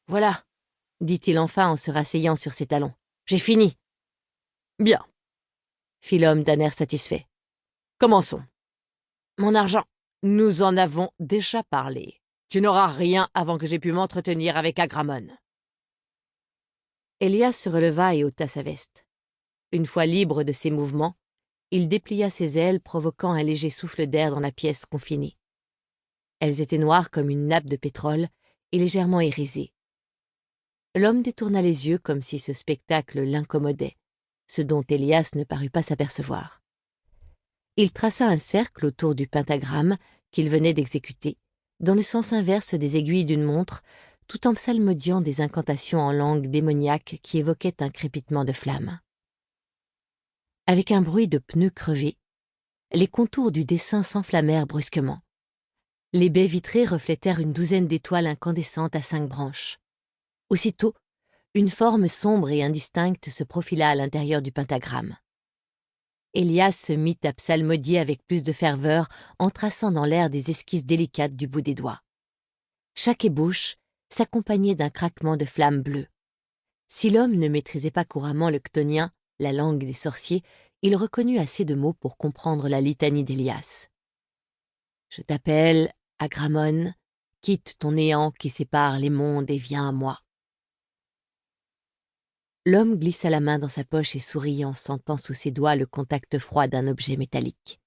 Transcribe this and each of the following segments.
Voilà, dit-il enfin en se rasseyant sur ses talons. J'ai fini. Bien, fit l'homme d'un air satisfait. Commençons. Mon argent, nous en avons déjà parlé. Tu n'auras rien avant que j'aie pu m'entretenir avec Agramon. Elias se releva et ôta sa veste. Une fois libre de ses mouvements, il déplia ses ailes, provoquant un léger souffle d'air dans la pièce confinée. Elles étaient noires comme une nappe de pétrole et légèrement irisées. L'homme détourna les yeux comme si ce spectacle l'incommodait, ce dont Elias ne parut pas s'apercevoir. Il traça un cercle autour du pentagramme qu'il venait d'exécuter, dans le sens inverse des aiguilles d'une montre, tout en psalmodiant des incantations en langue démoniaque qui évoquaient un crépitement de flammes. Avec un bruit de pneus crevés, les contours du dessin s'enflammèrent brusquement. Les baies vitrées reflétèrent une douzaine d'étoiles incandescentes à 5 branches. Aussitôt, une forme sombre et indistincte se profila à l'intérieur du pentagramme. Elias se mit à psalmodier avec plus de ferveur en traçant dans l'air des esquisses délicates du bout des doigts. Chaque ébauche s'accompagnait d'un craquement de flammes bleues. Si l'homme ne maîtrisait pas couramment le chthonien, la langue des sorciers, il reconnut assez de mots pour comprendre la litanie d'Elias. « Je t'appelle, Agramon, quitte ton néant qui sépare les mondes et viens à moi. » L'homme glissa la main dans sa poche et sourit en sentant sous ses doigts le contact froid d'un objet métallique.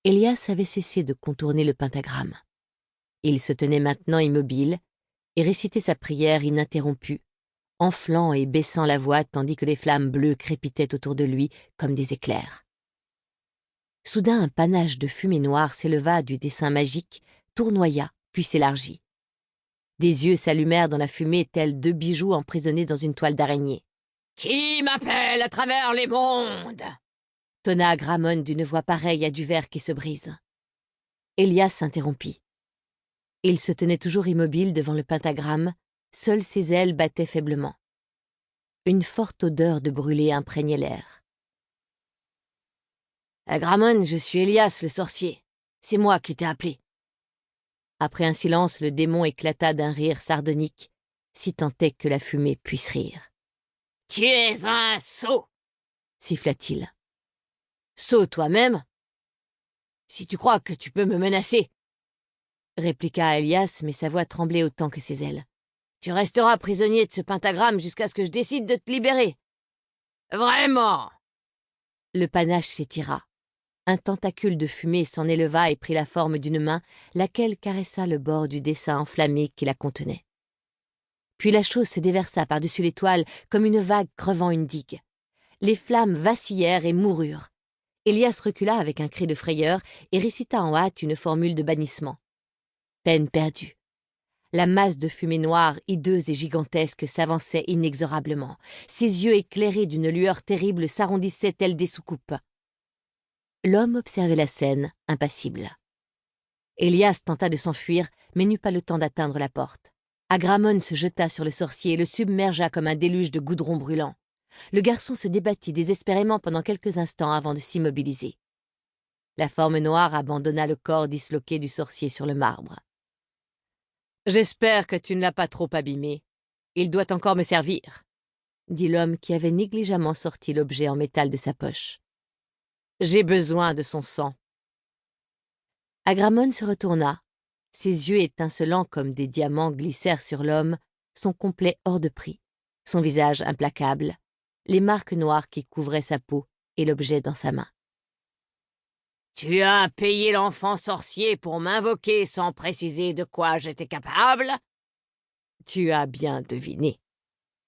Elias avait cessé de contourner le pentagramme. Il se tenait maintenant immobile et récitait sa prière ininterrompue, enflant et baissant la voix tandis que les flammes bleues crépitaient autour de lui comme des éclairs. Soudain, un panache de fumée noire s'éleva du dessin magique, tournoya, puis s'élargit. Des yeux s'allumèrent dans la fumée tels 2 bijoux emprisonnés dans une toile d'araignée. « Qui m'appelle à travers les mondes ?» tonna Agramon d'une voix pareille à du verre qui se brise. Elias s'interrompit. Il se tenait toujours immobile devant le pentagramme, seules ses ailes battaient faiblement. Une forte odeur de brûlé imprégnait l'air. « Agramon, je suis Elias le sorcier. C'est moi qui t'ai appelé. » Après un silence, le démon éclata d'un rire sardonique, si tant est que la fumée puisse rire. « Tu es un sot !» siffla-t-il. « Sot toi-même ? Si tu crois que tu peux me menacer !» répliqua Elias, mais sa voix tremblait autant que ses ailes. « Tu resteras prisonnier de ce pentagramme jusqu'à ce que je décide de te libérer. »« Vraiment !» Le panache s'étira. Un tentacule de fumée s'en éleva et prit la forme d'une main, laquelle caressa le bord du dessin enflammé qui la contenait. Puis la chose se déversa par-dessus l'étoile comme une vague crevant une digue. Les flammes vacillèrent et moururent. Elias recula avec un cri de frayeur et récita en hâte une formule de bannissement. Peine perdue. La masse de fumée noire, hideuse et gigantesque, s'avançait inexorablement. Ses yeux éclairés d'une lueur terrible s'arrondissaient tels des soucoupes. L'homme observait la scène, impassible. Elias tenta de s'enfuir, mais n'eut pas le temps d'atteindre la porte. Agramon se jeta sur le sorcier et le submergea comme un déluge de goudron brûlant. Le garçon se débattit désespérément pendant quelques instants avant de s'immobiliser. La forme noire abandonna le corps disloqué du sorcier sur le marbre. « J'espère que tu ne l'as pas trop abîmé. Il doit encore me servir, » dit l'homme qui avait négligemment sorti l'objet en métal de sa poche. « J'ai besoin de son sang. » Agramon se retourna. Ses yeux étincelants comme des diamants glissèrent sur l'homme, son complet hors de prix, son visage implacable, les marques noires qui couvraient sa peau et l'objet dans sa main. « Tu as payé l'enfant sorcier pour m'invoquer sans préciser de quoi j'étais capable ?» Tu as bien deviné.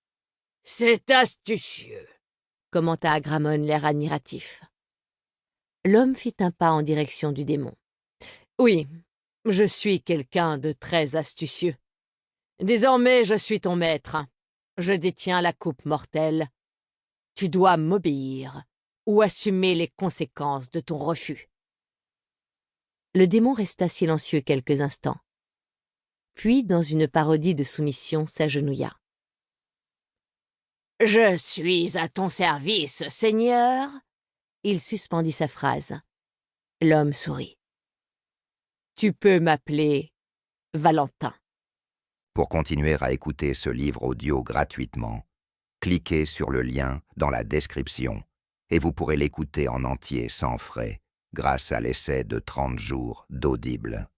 « C'est astucieux, » commenta Agramon l'air admiratif. L'homme fit un pas en direction du démon. « Oui, je suis quelqu'un de très astucieux. Désormais, je suis ton maître. Je détiens la coupe mortelle. Tu dois m'obéir ou assumer les conséquences de ton refus. » Le démon resta silencieux quelques instants. Puis, dans une parodie de soumission, s'agenouilla. « Je suis à ton service, Seigneur !» Il suspendit sa phrase. L'homme sourit. « Tu peux m'appeler Valentin. » Pour continuer à écouter ce livre audio gratuitement, cliquez sur le lien dans la description et vous pourrez l'écouter en entier sans frais grâce à l'essai de 30 jours d'Audible.